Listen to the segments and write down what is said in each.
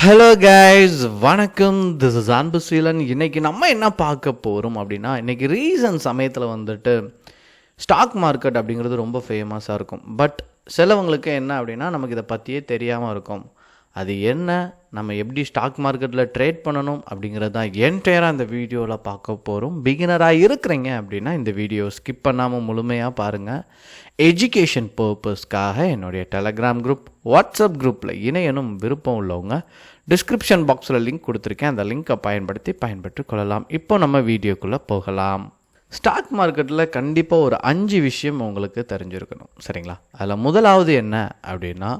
Hello guys, வணக்கம். This is அன்பு ஸ்ரீலன். இன்றைக்கி நம்ம என்ன பார்க்க போகிறோம் அப்படின்னா, இன்றைக்கி ரீசன்ட் சமயத்தில் வந்துட்டு ஸ்டாக் மார்க்கெட் அப்படிங்கிறது ரொம்ப ஃபேமஸாக இருக்கும். பட் சிலவங்களுக்கு என்ன அப்படின்னா, நமக்கு இதை பற்றியே தெரியாமல் இருக்கும். அது என்ன, நம்ம எப்படி ஸ்டாக் மார்க்கெட்டில் ட்ரேட் பண்ணணும் அப்படிங்கிறது தான் என்டையராக இந்த வீடியோவில் பார்க்க போகிறோம். பிகினராக இருக்கிறீங்க அப்படின்னா இந்த வீடியோ ஸ்கிப் பண்ணாமல் முழுமையாக பாருங்கள். எஜுகேஷன் பர்பஸ்க்காக என்னுடைய டெலகிராம் குரூப், வாட்ஸ்அப் குரூப்பில் இணையனும் விருப்பம் உள்ளவங்க டிஸ்கிரிப்ஷன் பாக்ஸில் லிங்க் கொடுத்துருக்கேன். அந்த லிங்க்கை பயன்படுத்தி கொள்ளலாம். இப்போ நம்ம வீடியோக்குள்ளே போகலாம். ஸ்டாக் மார்க்கெட்டில் கண்டிப்பாக ஒரு 5 விஷயம் உங்களுக்கு தெரிஞ்சிருக்கணும், சரிங்களா? அதில் முதலாவது என்ன அப்படின்னா,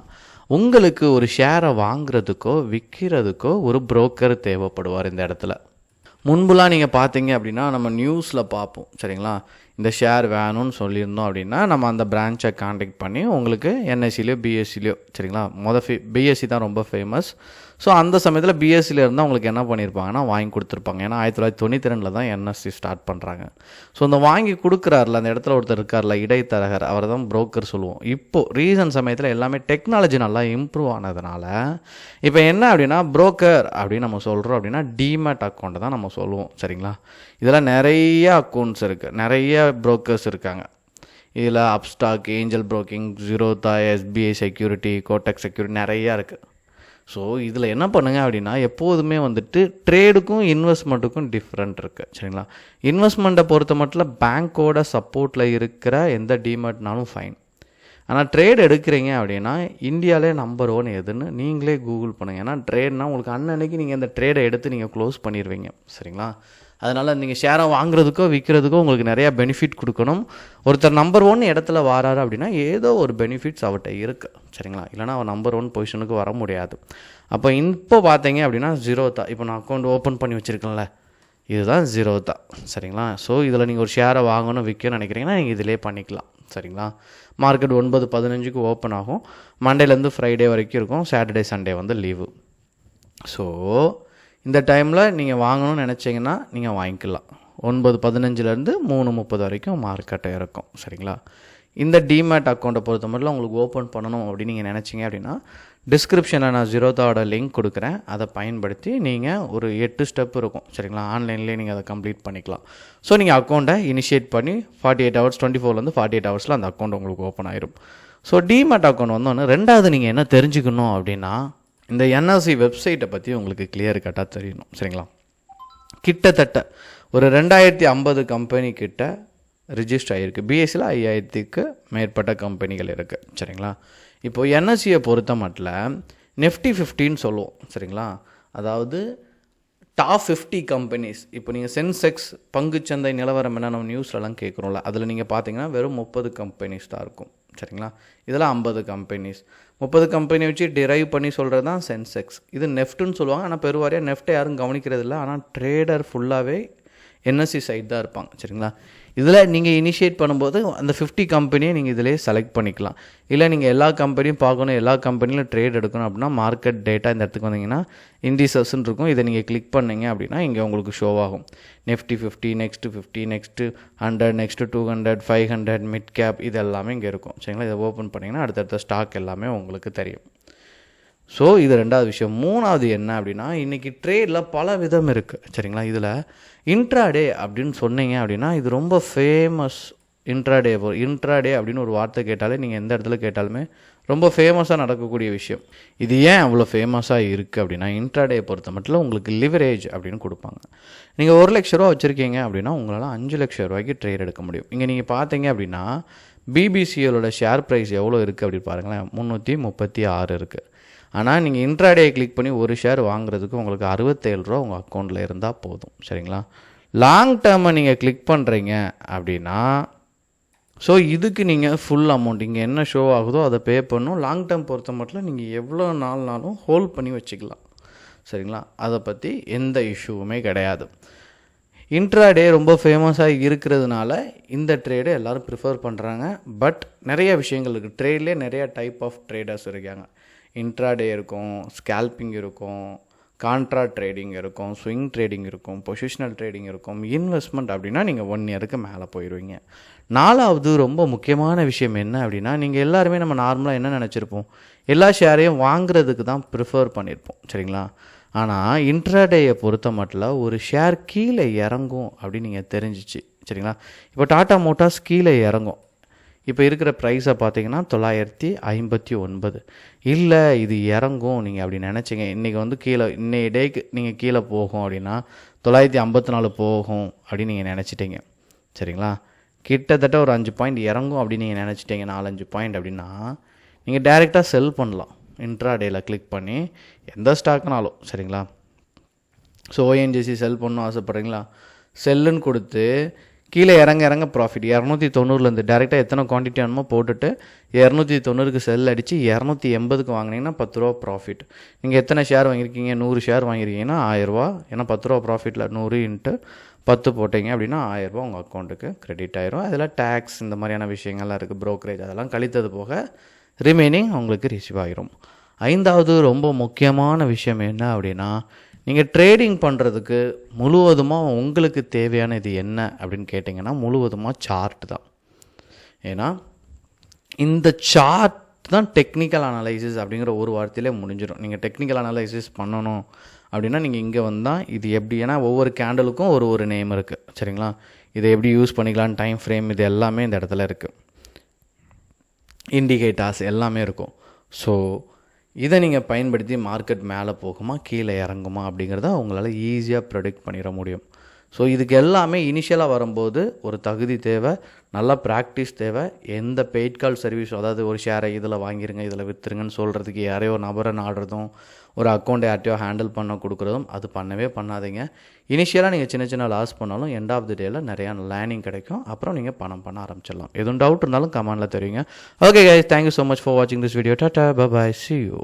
உங்களுக்கு ஒரு ஷேரை வாங்குறதுக்கோ விற்கிறதுக்கோ ஒரு புரோக்கர் தேவைப்படுவார். இந்த இடத்துல முன்புலாம் நீங்கள் பார்த்தீங்க அப்படின்னா நம்ம நியூஸில் பார்ப்போம், சரிங்களா? இந்த ஷேர் வேணும்னு சொல்லியிருந்தோம் அப்படின்னா நம்ம அந்த பிரான்ச்சை காண்டாக்ட் பண்ணி உங்களுக்கு என்எஸ்சிலையோ பிஎஸ்சிலையோ, சரிங்களா? பிஎஸ்சி தான் ரொம்ப ஃபேமஸ். ஸோ அந்த சமயத்தில் பிஎஸ்சியில் இருந்தால் உங்களுக்கு என்ன பண்ணியிருப்பாங்கன்னா வாங்கி கொடுத்துருப்பாங்க. ஏன்னா 1992 தான் என்எஸ்சி ஸ்டார்ட் பண்ணுறாங்க. ஸோ அந்த வாங்கி கொடுக்குறாருல அந்த இடத்துல ஒருத்தர் இருக்கார்ல, இடைத்தரகர், அவர் தான் புரோக்கர் சொல்லுவோம். இப்போது ரீசன்ட் சமயத்தில் எல்லாமே டெக்னாலஜி நல்லா இம்ப்ரூவ் ஆனதுனால இப்போ என்ன அப்படின்னா, புரோக்கர் அப்படின்னு நம்ம சொல்கிறோம் அப்படின்னா டிமேட் அக்கௌண்ட்டை தான் நம்ம சொல்லுவோம், சரிங்களா? இதில் நிறைய அக்கௌண்ட்ஸ் இருக்குது, நிறைய புரோக்கர்ஸ் இருக்காங்க. இதில் Upstox, angel broking, Zerodha, SBI security, Kotak security நிறையா இருக்குது. ஸோ இதில் என்ன பண்ணுங்கள் அப்படின்னா, எப்போதுமே வந்துட்டு ட்ரேடுக்கும் இன்வெஸ்ட்மெண்ட்டுக்கும் டிஃப்ரெண்ட் இருக்குது, சரிங்களா? இன்வெஸ்ட்மெண்ட்டை பொறுத்த மட்டும் பேங்க்கோட சப்போர்ட்டில் இருக்கிற எந்த டிமேட்னாலும் ஃபைன். ஆனால் ட்ரேட் எடுக்கிறீங்க அப்படின்னா இந்தியாவிலே நம்பர் 1 எதுன்னு நீங்களே கூகுள் பண்ணுங்கள். ஏன்னா ட்ரேட்னால் உங்களுக்கு அன்னன்னைக்கு நீங்கள் இந்த ட்ரேடை எடுத்து நீங்கள் க்ளோஸ் பண்ணிடுவீங்க, சரிங்களா? அதனால் நீங்கள் ஷேரை வாங்குறதுக்கோ விற்கிறதுக்கோ உங்களுக்கு நிறையா பெனிஃபிட் கொடுக்கணும். ஒருத்தர் நம்பர் 1 இடத்துல வராரு அப்படின்னா ஏதோ ஒரு பெனிஃபிட்ஸ் அவர்கிட்ட இருக்குது, சரிங்களா? இல்லைனா அவர் நம்பர் 1 பொசிஷனுக்கு வர முடியாது. அப்போ இப்போ பார்த்தீங்க அப்படின்னா ஜீரோதா, இப்போ நான் அக்கௌண்ட் ஓப்பன் பண்ணி வச்சுருக்கேன்ல, இதுதான் ஜீரோதா, சரிங்களா? ஸோ இதில் நீங்கள் ஒரு ஷேரை வாங்கணும் விற்கணும்னு நினைக்கிறீங்கன்னா நீங்கள் இதிலே பண்ணிக்கலாம், சரிங்களா? மார்க்கெட் 9:15 ஓப்பன் ஆகும். மண்டேலேருந்து ஃப்ரைடே வரைக்கும் இருக்கும். சாட்டர்டே சண்டே வந்து லீவு. ஸோ இந்த டைமில் நீங்கள் வாங்கணும்னு நினச்சிங்கன்னா நீங்கள் வாங்கிக்கலாம். 9:15 3:30 வரைக்கும் மார்க்கெட்டை இருக்கும், சரிங்களா? இந்த டிமேட் அக்கௌண்ட்டை பொறுத்த மட்டும் உங்களுக்கு ஓப்பன் பண்ணணும் அப்படின்னு நீங்கள் நினச்சிங்க அப்படின்னா டிஸ்கிரிப்ஷனில் நான் ஜீரோதாவோட லிங்க் கொடுக்குறேன். அதை பயன்படுத்தி நீங்கள் ஒரு 8 ஸ்டெப் இருக்கும், சரிங்களா? ஆன்லைன்லேயே நீங்கள் அதை கம்ப்ளீட் பண்ணிக்கலாம். ஸோ நீங்கள் அக்கௌண்ட்டை இனிஷியேட் பண்ணி 48 ஹவர்ஸ் 24 48 ஹவர்ஸில் அந்த அக்கௌண்ட் உங்களுக்கு ஓப்பன் ஆயிரும். ஸோ டிமேட் அக்கௌண்ட் வந்தோன்னு ரெண்டாவது நீங்கள் என்ன தெரிஞ்சுக்கணும் அப்படின்னா, இந்த என்எஸ்சி வெப்சைட்டை பற்றி உங்களுக்கு கிளியர் கட்டாக தெரியணும், சரிங்களா? கிட்டத்தட்ட ஒரு 2050 கம்பெனி கிட்ட ரிஜிஸ்டர் ஆகிருக்கு. பிஎஸ்சியில் 5000க்கு மேற்பட்ட கம்பெனிகள் இருக்குது, சரிங்களா? இப்போது என்எஸ்சியை பொறுத்த மட்டும் நிஃப்டி 50ன்னு சொல்லுவோம், சரிங்களா? அதாவது டாப் 50 கம்பெனிஸ். இப்போ நீங்கள் சென்செக்ஸ் பங்குச்சந்தை நிலவரம் என்ன நம்ம நியூஸ்லலாம் கேட்குறோம்ல, அதில் நீங்கள் பார்த்தீங்கன்னா வெறும் 30 கம்பெனிஸ் தான் இருக்கும், சரிங்களா? இதெல்லாம் 50 கம்பெனிஸ். 30 கம்பெனி வச்சு டிரைவ் பண்ணி சொல்கிறது தான் சென்செக்ஸ். இது நெஃப்ட்டுன்னு சொல்லுவாங்க. ஆனால் பெருவாரியாக நெஃப்ட்டை யாரும் கவனிக்கிறது இல்லை. ஆனால் ட்ரேடர் ஃபுல்லாகவே என்எஸ்சி சைட் தான் இருப்பாங்க, சரிங்களா? இதில் நீங்கள் இனிஷியேட் பண்ணும்போது அந்த 50 கம்பெனியை நீங்கள் இதிலே செலக்ட் பண்ணிக்கலாம். இல்லை நீங்கள் எல்லா கம்பெனியும் பார்க்கணும், எல்லா கம்பெனியும் ட்ரேட் எடுக்கணும் அப்படின்னா மார்க்கெட் டேட்டா இந்த இடத்துக்கு வந்தீங்கன்னா இண்டிசஸ்ன்னு இருக்கும். இதை நீங்கள் கிளிக் பண்ணிங்க அப்படின்னா இங்கே உங்களுக்கு ஷோ ஆகும். Nifty 50, next 50, next 100, next 200, 500, mid cap, இது எல்லாமே இங்கே இருக்கும், சரிங்களா? இதை ஓப்பன் பண்ணிங்கன்னா அடுத்தடுத்த ஸ்டாக் எல்லாமே உங்களுக்கு தெரியும். ஸோ இது ரெண்டாவது விஷயம். மூணாவது என்ன அப்படின்னா, இன்றைக்கி ட்ரேடில் பல விதம் இருக்குது, சரிங்களா? இதில் இன்ட்ராடே அப்படின்னு சொன்னீங்க அப்படின்னா இது ரொம்ப ஃபேமஸ். இன்ட்ராடே அப்படின்னு ஒரு வார்த்தை கேட்டாலே நீங்கள் எந்த இடத்துல கேட்டாலுமே ரொம்ப ஃபேமஸாக நடக்கக்கூடிய விஷயம். இது ஏன் அவ்வளோ ஃபேமஸாக இருக்குது அப்படின்னா, இன்ட்ராடே பொறுத்த மட்டும் உங்களுக்கு லிவரேஜ் அப்படின்னு கொடுப்பாங்க. நீங்கள் 1 லட்ச ரூபா வச்சுருக்கீங்க அப்படின்னா உங்களால் 5 லட்ச ரூபாய்க்கு ட்ரேட் எடுக்க முடியும். இங்கே நீங்கள் பார்த்தீங்க அப்படின்னா பிபிசிஎலோட ஷேர் ப்ரைஸ் எவ்வளோ இருக்குது அப்படின்னு பாருங்களேன், 336 இருக்குது. ஆனால் நீங்கள் இன்ட்ராடே கிளிக் பண்ணி ஒரு ஷேர் வாங்குறதுக்கு உங்களுக்கு 67 ரூபா உங்கள் அக்கௌண்ட்டில் இருந்தால் போதும், சரிங்களா? லாங் டேர்மை நீங்கள் கிளிக் பண்ணுறீங்க அப்படின்னா, ஸோ இதுக்கு நீங்கள் ஃபுல் அமௌண்ட் இங்கே என்ன ஷோ ஆகுதோ அதை பே பண்ணணும். லாங் டேர்ம் பொறுத்த மட்டும் நீங்கள் எவ்வளோ நாள்னாலும் ஹோல்ட் பண்ணி வச்சுக்கலாம், சரிங்களா? அதை பற்றி எந்த இஷ்யூவுமே கிடையாது. இன்ட்ராடே ரொம்ப ஃபேமஸாக இருக்கிறதுனால இந்த ட்ரேடை எல்லோரும் ப்ரிஃபர் பண்ணுறாங்க. பட் நிறைய விஷயங்கள் இருக்குது. ட்ரேட்லேயே நிறையா டைப் ஆஃப் ட்ரேடர்ஸ் இருக்காங்க. இன்ட்ராடே இருக்கும், ஸ்கேல்பிங் இருக்கும், கான்ட்ரா ட்ரேடிங் இருக்கும், ஸ்விங் ட்ரேடிங் இருக்கும், பொசிஷனல் ட்ரேடிங் இருக்கும், இன்வெஸ்ட்மெண்ட் அப்படின்னா நீங்கள் 1 இயருக்கு மேலே போயிடுவீங்க. 4வது ரொம்ப முக்கியமான விஷயம் என்ன அப்படின்னா, நீங்கள் எல்லாருமே நம்ம நார்மலாக என்ன நினச்சிருப்போம், எல்லா ஷேரையும் வாங்குறதுக்கு தான் ப்ரிஃபர் பண்ணியிருப்போம் சரிங்களா. ஆனால் இன்ட்ராடேயை பொறுத்த மட்டும் ஒரு ஷேர் கீழே இறங்கும் அப்படின்னு நீங்கள் தெரிஞ்சிச்சு சரிங்களா. இப்போ டாடா மோட்டார்ஸ் கீழே இறங்கும், இப்போ இருக்கிற ப்ரைஸை பார்த்தீங்கன்னா 959. இல்லை இது இறங்கும் நீங்கள் அப்படி நினச்சிங்க, இன்றைக்கி வந்து கீழே இன்னைய டேக்கு நீங்கள் கீழே போகும் அப்படின்னா 954 போகும் அப்படின்னு நீங்கள் நினச்சிட்டிங்க சரிங்களா. கிட்டத்தட்ட ஒரு 5 பாயிண்ட் இறங்கும் அப்படின்னு நீங்கள் நினச்சிட்டிங்க, 4-5 பாயிண்ட் அப்படின்னா நீங்கள் டைரெக்டாக செல் பண்ணலாம் இன்ட்ராடேயில் கிளிக் பண்ணி எந்த ஸ்டாக்னாலும் சரிங்களா. ஸோ ஓஎன்ஜிசி செல் பண்ணணும் ஆசைப்பட்றீங்களா, செல்லுன்னு கொடுத்து கீழே இறங்க ப்ராஃபிட் 290லேருந்து டேரெக்டாக எத்தனை குவான்டிட்டி வேணுமோ போட்டுட்டு 290க்கு செல் அடித்து 280க்கு வாங்கினீங்கன்னா 10 ரூபா ப்ராஃபிட். நீங்கள் எத்தனை ஷேர் வாங்கியிருக்கீங்க, 100 ஷேர் வாங்கியிருக்கீங்கன்னா 1000 ரூபா, ஏன்னா 10 ரூபா ப்ராஃபிட்டில் 100 × 10 போட்டிங்க அப்படின்னா 1000 ரூபா உங்கள் அக்கௌண்ட்டுக்கு கிரெடிட் ஆயிரும். அதில் டேக்ஸ் இந்த மாதிரியான விஷயங்கள்லாம் இருக்குது, ப்ரோக்கரேஜ் அதெல்லாம் கழித்தது போக ரிமைனிங் உங்களுக்கு ரிசீவ் ஆகிரும். 5வது ரொம்ப முக்கியமான விஷயம் என்ன அப்படின்னா, நீங்கள் ட்ரேடிங் பண்ணுறதுக்கு முழுவதுமாக உங்களுக்கு தேவையான இது என்ன அப்படின்னு கேட்டிங்கன்னா முழுவதுமாக சார்ட் தான். ஏன்னா இந்த சார்ட் தான் டெக்னிக்கல் அனலைசிஸ் அப்படிங்கிற ஒரு வார்த்தையிலே முடிஞ்சிடும். நீங்கள் டெக்னிக்கல் அனலைசிஸ் பண்ணணும் அப்படின்னா நீங்கள் இங்கே வந்தால் இது எப்படி, ஏன்னா ஒவ்வொரு கேண்டலுக்கும் ஒரு நேம் இருக்குது சரிங்களா. இதை எப்படி யூஸ் பண்ணிக்கலாம், டைம் ஃப்ரேம் இது எல்லாமே இந்த இடத்துல இருக்குது, இண்டிகேட்டர்ஸ் எல்லாமே இருக்கும். ஸோ இதை நீங்கள் பயன்படுத்தி மார்க்கெட் மேலே போகுமா கீழே இறங்குமா அப்படிங்கிறத உங்களால் ஈஸியாக ப்ரெடிக்ட் பண்ணிட முடியும். ஸோ இதுக்கு எல்லாமே இனிஷியலாக வரும்போது ஒரு தகுதி தேவை, நல்லா ப்ராக்டிஸ் தேவை. எந்த பெய்ட் கால் சர்வீஸ், அதாவது ஒரு ஷேரை இதில் வாங்கிருங்க இதில் விற்றுருங்கன்னு சொல்கிறதுக்கு யாரையோ நபரை நாடுறதும் ஒரு அக்கௌண்ட் யார்ட்டையோ ஹேண்டில் பண்ண கொடுக்குறதும் அது பண்ணவே பண்ணாதீங்க. இனிஷியலாக நீங்கள் சின்ன லாஸ் பண்ணாலும் எண்ட் ஆஃப் தி டேயில் நிறையா லேர்னிங் கிடைக்கும், அப்புறம் நீங்கள் பணம் பண்ண ஆரம்பிச்சிடலாம். எதுவும் டவுட் இருந்தாலும் கமெண்டில் தெரியுங்க. Okay guys, thank you so much for வாட்சிங் this video. Tata bye bye, see you.